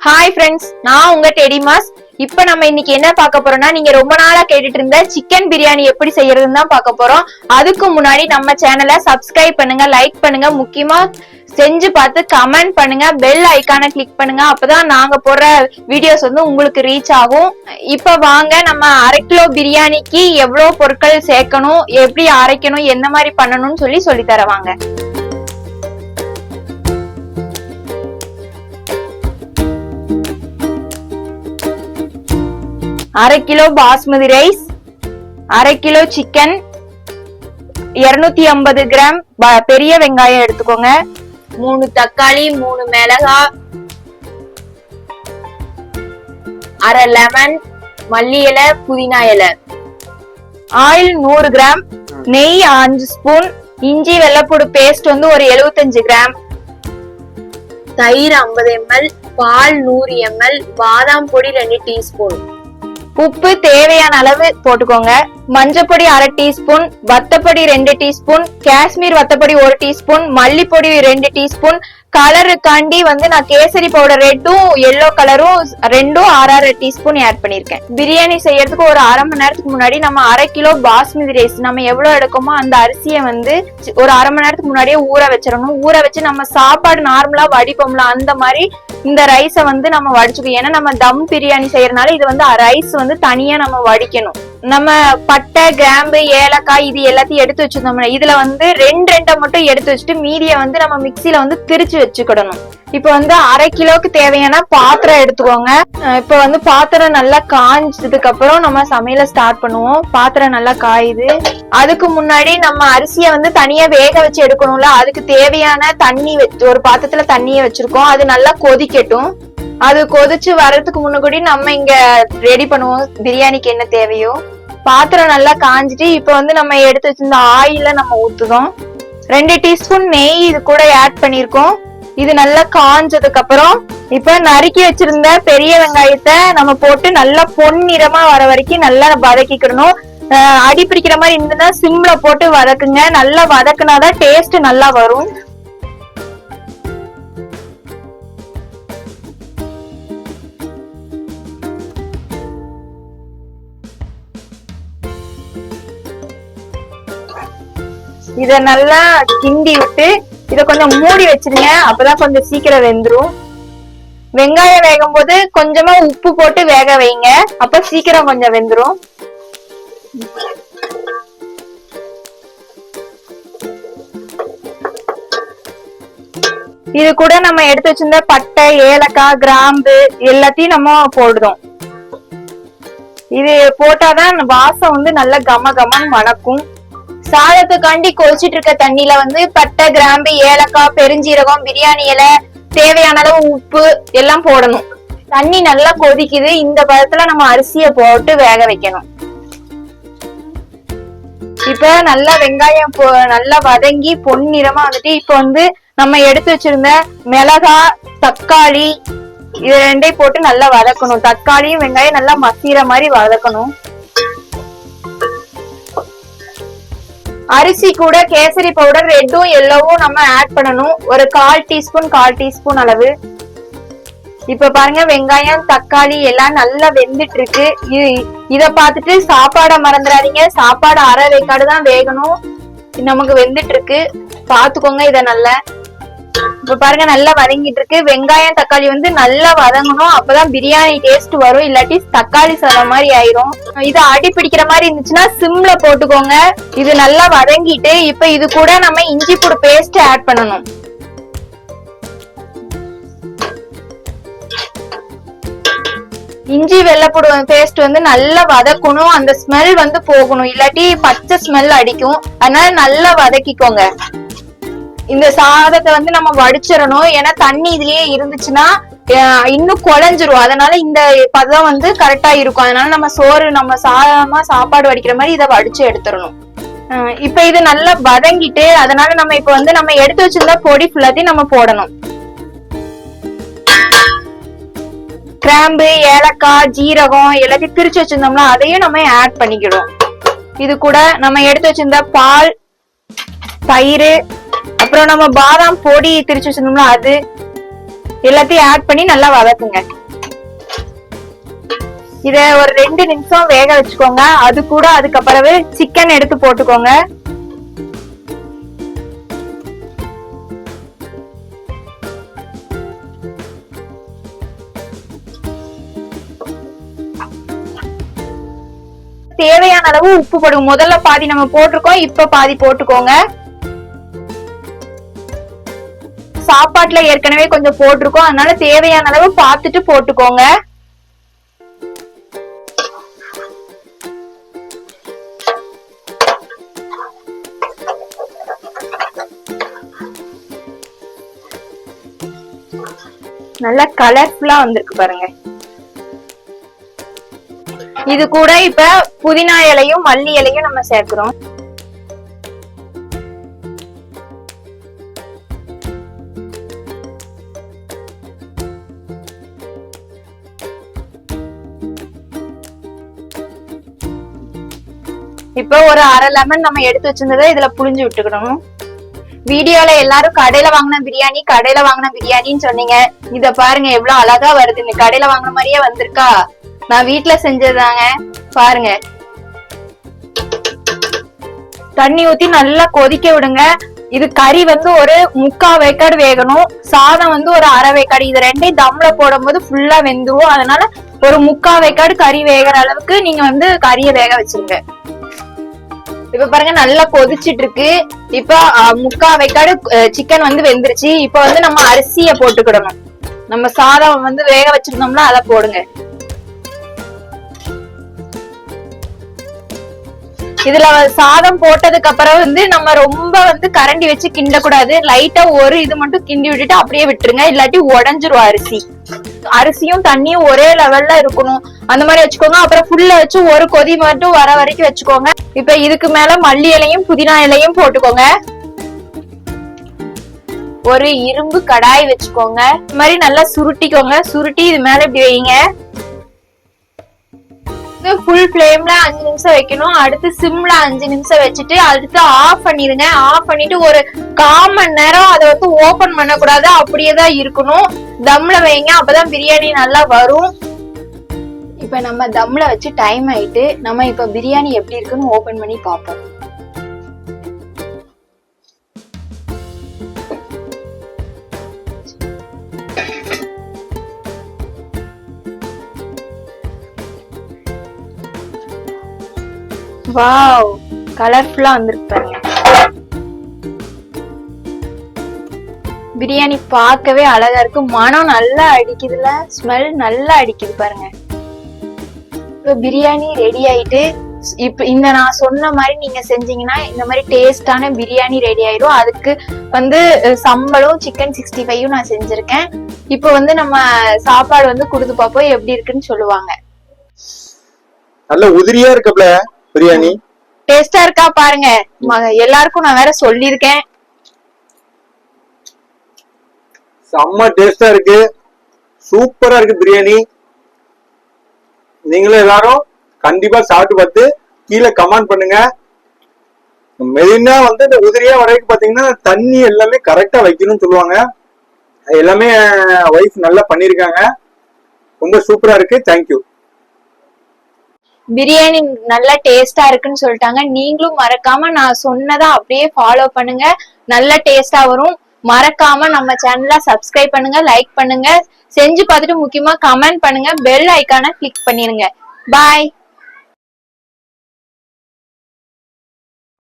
Hi friends, நான் உங்க டெடிமாஸ். இப்ப நம்ம இன்னைக்கு என்ன பார்க்க போறோம்னா, நீங்க ரொம்ப நாளா கேட்டுட்டு இருந்த சிக்கன் பிரியாணி எப்படி செய்யறதுன்னு தான் பார்க்க போறோம். அதுக்கு முன்னாடி நம்ம சேனலை சப்ஸ்கிரைப் பண்ணுங்க, லைக் பண்ணுங்க, முக்கியமா செஞ்சு பார்த்து கமெண்ட் பண்ணுங்க, பெல் ஐக்கானை கிளிக் பண்ணுங்க. அப்பதான் நாங்க போடுற வீடியோஸ் வந்து உங்களுக்கு ரீச் ஆகும். இப்ப வாங்க நம்ம 1/2 கிலோ பிரியாணிக்கு எவ்வளவு பொருட்கள் சேர்க்கணும், எப்படி அரைக்கணும், என்ன மாதிரி பண்ணணும்னு சொல்லி தரவாங்க. 1/2 kilo basmati rice, 1/2 kilo chicken, 250 gram பெரிய வெங்காயம் எடுத்துக்கோங்க, 3 தக்காளி, 3 மிளகாய், 1/2 லெமன், மல்லி இலை, புதினா இலை, ஆயில் 100 கிராம், நெய் 5 ஸ்பூன், இஞ்சி வெள்ளைப்பூடு பேஸ்ட் வந்து ஒரு 75 கிராம், தயிர் 50 ml, பால் 100 ml, பாதாம் பொடி 2 டீஸ்பூன், உப்பு தேவையான அளவு போட்டுக்கோங்க, மஞ்சப்பொடி 1/2 டீஸ்பூன், வத்தப்பொடி 2 டீஸ்பூன், காஷ்மீர் வத்தப்பொடி 1 டீஸ்பூன், மல்லிப்பொடி 2 டீஸ்பூன். கலருக்காண்டி வந்து நான் கேசரி பவுடர் ரெட்டும் எல்லோ கலரும் ரெண்டும் 6 டீஸ்பூன் ஆட் பண்ணிருக்கேன். பிரியாணி செய்யறதுக்கு ஒரு 1/2 மணி நேரத்துக்கு முன்னாடி நம்ம 1/2 கிலோ பாஸ்மதி ரைஸ் நம்ம எவ்வளவு எடுக்கோமோ அந்த அரிசியை வந்து ஒரு 1/2 மணி நேரத்துக்கு முன்னாடியே ஊற வச்சிடணும். ஊற வச்சு நம்ம சாப்பாடு நார்மலா வடிப்போம்ல அந்த மாதிரி இந்த ரைஸை வந்து நம்ம வடிச்சுக்கணும். ஏன்னா நம்ம தம் பிரியாணி செய்யறதுனால இது வந்து ரைஸ் வந்து தனியா நம்ம வடிக்கணும். நம்ம பட்டை, கிராம்பு, ஏலக்காய் இது எல்லாத்தையும் எடுத்து வச்சிருந்தோம்னா இதுல வந்து 2 மட்டும் எடுத்து வச்சுட்டு மீதியை வந்து நம்ம மிக்சியில வந்து திரிச்சு வச்சுக்கிடணும். இப்ப வந்து 1/2 கிலோக்கு தேவையான பாத்திரம் எடுத்துக்கோங்க. இப்ப வந்து பாத்திரம் நல்லா காஞ்சதுக்கு அப்புறம் நம்ம சமையல ஸ்டார்ட் பண்ணுவோம். பாத்திரம் நல்லா காயுது. அதுக்கு முன்னாடி நம்ம அரிசியை வந்து தனியா வேக வச்சு எடுக்கணும்ல, அதுக்கு தேவையான தண்ணி ஒரு பாத்திரத்துல தண்ணியை வச்சிருக்கோம். அது நல்லா கொதிக்கட்டும். அது கொதிச்சு வர்றதுக்கு முன்னாடி நம்ம இங்க ரெடி பண்ணுவோம் பிரியாணிக்கு என்ன தேவையோ. பாத்திரம் நல்லா காஞ்சிட்டு இப்ப வந்து நம்ம எடுத்து வச்சிருந்த ஆயில நம்ம ஊத்துதோம். 2 டீஸ்பூன் நெய் இது கூட ஆட் பண்ணிருக்கோம். இது நல்லா காஞ்சதுக்கு அப்புறம் இப்ப நறுக்கி வச்சிருந்த பெரிய வெங்காயத்தை நம்ம போட்டு நல்லா பொன்னிறமா வர வரைக்கும் நல்லா வதக்கிக்கணும். அடி பிடிக்கிற மாதிரி இருந்ததுன்னா சிம்ல போட்டு வதக்குங்க. நல்லா வதக்குனாதான் டேஸ்ட் நல்லா வரும். இத நல்லா கிண்டி விட்டு இத கொஞ்சம் மூடி வச்சிருங்க. அப்பதான் கொஞ்சம் சீக்கிரம் வெந்துரும். வெங்காயம் வேகும் போது கொஞ்சமா உப்பு போட்டு வேக வைங்க, அப்ப சீக்கிரம் கொஞ்சம் வெந்துரும். இது கூட நம்ம எடுத்து வச்சிருந்த பட்டை, ஏலக்காய், கிராம்பு எல்லாத்தையும் நம்ம போடுறோம். இது போட்டாதான் வாசம் வந்து நல்லா கம கமன்னு மணக்கும். சாதத்துக்காண்டி கொதிச்சிட்டு இருக்க தண்ணியில வந்து பட்டை, கிராம்பு, ஏலக்காய், பெருஞ்சீரகம், பிரியாணி இலை, தேவையான அளவு உப்பு எல்லாம் போடணும். தண்ணி நல்லா கொதிக்குது. இந்த பதத்துல நம்ம அரிசியை போட்டு வேக வைக்கணும். இப்ப நல்லா வெங்காயம் நல்லா வதங்கி பொன்னிறமா வந்துட்டு இப்ப வந்து நம்ம எடுத்து வச்சிருந்த மிளகாய், தக்காளி இது 2 போட்டு நல்லா வதக்கணும். தக்காளியும் வெங்காயம் நல்லா மசிற மாதிரி வதக்கணும். அரிசி கூட கேசரி பவுடர் ரெட்டும் எல்லோவும் நம்ம ஆட் பண்ணணும். ஒரு 1/4 டீஸ்பூன் அளவு. இப்ப பாருங்க வெங்காயம், தக்காளி எல்லாம் நல்லா வெந்துட்டு இருக்கு. இத பார்த்துட்டு சாப்பாட மறந்துடாதீங்க. சாப்பாடு 1/2 வேக்காடு தான் வேகணும். நமக்கு வெந்துட்டு இருக்கு, பாத்துக்கோங்க இத நல்லா. இப்ப பாருங்க நல்லா வதங்கிட்டு இருக்கு. வெங்காயம், தக்காளி வந்து நல்லா வதங்கணும். அப்பதான் பிரியாணி டேஸ்ட் வரும். இல்லாட்டி தக்காளி சாதம் மாதிரி ஆயிரும். இது அடி பிடிக்கிற மாதிரி இருந்துச்சுன்னா சிம்ல போட்டுக்கோங்க. இது நல்லா வதங்கிட்டு இப்ப இது கூட நம்ம இஞ்சி பூண்டு பேஸ்ட் ஆட் பண்ணணும். இஞ்சி வெள்ளைப்பூடு பேஸ்ட் வந்து நல்லா வதக்கணும். அந்த ஸ்மெல் வந்து போகணும், இல்லாட்டி பச்சை ஸ்மெல் அடிக்கும். அதனால நல்லா வதக்கிக்கோங்க. இந்த சாதத்தை வந்து நம்ம வடிச்சிடணும். ஏன்னா தண்ணி இதுலயே இருந்துச்சுன்னா இன்னும் குழஞ்சிரும். அதனால இந்த பதம் வந்து கரெக்டா இருக்கும். அதனால நம்ம சாதமா சாப்பாடு வடிக்கிற மாதிரி இதை வடிச்சு எடுத்துடணும். இப்ப இது நல்லா வதங்கிட்டு அதனால நம்ம இப்ப வந்து நம்ம எடுத்து வச்சிருந்தா பொடி ஃபுல்லாத்தையும் நம்ம போடணும். கிராம்பு, ஏலக்காய், ஜீரகம் எல்லாத்தையும் பிரிச்சு வச்சிருந்தோம்னா அதையும் நம்ம ஆட் பண்ணிக்கிடும். இது கூட நம்ம எடுத்து வச்சிருந்த பால், தயிர், அப்புறம் நம்ம பாதாம் பொடி திரிச்சு வச்சிருந்தோம்னா அது, எல்லாத்தையும் ஆட் பண்ணி நல்லா வதக்குங்க. இத ஒரு 2 நிமிஷம் வேக வச்சுக்கோங்க. அது கூட அதுக்கப்புறவே சிக்கன் எடுத்து போட்டுக்கோங்க. தேவையான அளவு உப்பு போடுங்க. முதல்ல பாதி நம்ம போட்டிருக்கோம், இப்ப பாதி போட்டுக்கோங்க. சாப்பாட்டுல ஏற்கனவே கொஞ்சம் போட்டிருக்கோம், அதனால தேவையான அளவு பார்த்துட்டு போட்டுக்கோங்க. நல்லா கலர்ஃபுல்லா வந்திருக்கு பாருங்க. இது கூட இப்ப புதினா இலையும் மல்லி இலையும் நம்ம சேர்க்கிறோம். இப்ப ஒரு அரை லெமன் நம்ம எடுத்து வச்சிருந்ததை இதுல புளிஞ்சு விட்டுக்கணும். வீடியோல எல்லாரும் கடையில வாங்கின பிரியாணின்னு சொன்னீங்க. இத பாருங்க எவ்வளவு அழகா வருது. இந்த கடையில வாங்கின மாதிரியே வந்திருக்கா? நான் வீட்டுல செஞ்சதாங்க. பாருங்க, தண்ணி ஊத்தி நல்லா கொதிக்க விடுங்க. இது கறி வந்து ஒரு 3/4 வேக்காடு வேகணும், சாதம் வந்து ஒரு அரை வேக்காடு. இது ரெண்டையும் தம்ல போடும் போது ஃபுல்லா வெந்துரும். அதனால ஒரு 3/4 வேக்காடு கறி வேகிற அளவுக்கு நீங்க வந்து கறியை வேக வச்சிருங்க. இப்ப பாருங்க நல்லா கொதிச்சிட்டு இருக்கு. இப்ப 3/4 வேக்காடு சிக்கன் வந்து வெந்துருச்சு. இப்ப வந்து நம்ம அரிசிய போட்டுக்கிடணும். நம்ம சாதம் வந்து வேக வச்சிருந்தோம்னா அதை போடுங்க. இதுல சாதம் போட்டதுக்கு அப்புறம் வந்து நம்ம ரொம்ப வந்து கரண்டி வச்சு கிண்ட கூடாது. லைட்டா ஒரு இது மட்டும் கிண்டி விட்டுட்டு அப்படியே விட்டுருங்க, இல்லாட்டி உடஞ்சிரும் அரிசி. அரிசியும் தண்ணியும் ஒரே லெவல்ல இருக்கணும், அந்த மாதிரி வச்சுக்கோங்க. அப்புறம் ஃபுல்ல வச்சு ஒரு கொதி மட்டும் வர வரைக்கும் வச்சுக்கோங்க. இப்ப இதுக்கு மேல மல்லி இலையும் புதினா இலையும் போட்டுக்கோங்க. ஒரு இரும்பு கடாய் வச்சுக்கோங்க. இந்த மாதிரி நல்லா சுருட்டிக்கோங்க. சுருட்டி இது மேல இப்படி வைங்க. ஃபுல் ஃப்ளேம்ல 5 நிமிஷம் வைக்கணும். அடுத்து சிம்ல 5 நிமிஷம் வச்சுட்டு அடுத்து ஆஃப் பண்ணிருங்க. ஆஃப் பண்ணிட்டு ஒரு 1/4 மணி நேரம் அதை வந்து ஓபன் பண்ண கூடாது, அப்படியேதான் இருக்கணும். தம்ல வைங்க, அப்பதான் பிரியாணி நல்லா வரும். இப்ப நம்ம தம்ல வச்சு டைம் ஆயிட்டு நம்ம இப்ப பிரியாணி எப்படி இருக்குன்னு ஓபன் பண்ணி பார்ப்போம். வாவ், கலர்ஃபுல்லா வந்திருக்கு பாருங்க. பிரியாணி பார்க்கவே அழகா இருக்கு. மனம் நல்லா அடிக்குதுல, ஸ்மெல் நல்லா அடிக்குது பாருங்க. இப்ப பிரியாணி ரெடி ஆயிட்டு இப்ப இந்த நான் சொன்ன மாதிரி நீங்க செஞ்சீங்கன்னா இந்த மாதிரி டேஸ்டான பிரியாணி ரெடி ஆயிடும். அதுக்கு வந்து சம்பளும் சிக்கன் 65 நான் செஞ்சிருக்கேன். இப்ப வந்து நம்ம சாப்பாடு வந்து கொடுத்து பார்ப்போம் எப்படி இருக்குன்னு சொல்லுவாங்க. நல்ல உதிரியா இருக்குப்ல பிரியாணி. டேஸ்டா இருக்கா பாருங்க. எல்லாருக்கும் நான் வேற சொல்லிருக்கேன். செம்ம டேஸ்டா இருக்கு, சூப்பரா இருக்கு பிரியாணி. நீங்களும் எல்லாரும் கண்டிப்பா சாப்பிட்டு பார்த்து கீழே கமெண்ட் பண்ணுங்க. மெயினா வந்து இந்த உதிரியா வரைக்கும் பாத்தீங்கன்னா தண்ணி எல்லாமே கரெக்டா வைக்கணும்னு சொல்லுவாங்க. எல்லாமே வைஃப் நல்லா பண்ணிருக்காங்க. ரொம்ப சூப்பரா இருக்கு. தேங்க்யூ. பிரியாணி நல்லா டேஸ்டா இருக்குன்னு சொல்லிட்டாங்க. நீங்களும் மறக்காம நான் சொன்னதை அப்படியே ஃபாலோ பண்ணுங்க, நல்ல டேஸ்டா வரும். மறக்காம நம்ம சேனலை சப்ஸ்கிரைப் பண்ணுங்க, லைக் பண்ணுங்க, செஞ்சு பார்த்துட்டு முக்கியமா கமெண்ட் பண்ணுங்க, பெல் ஐக்கானை கிளிக் பண்ணிருங்க. பாய்.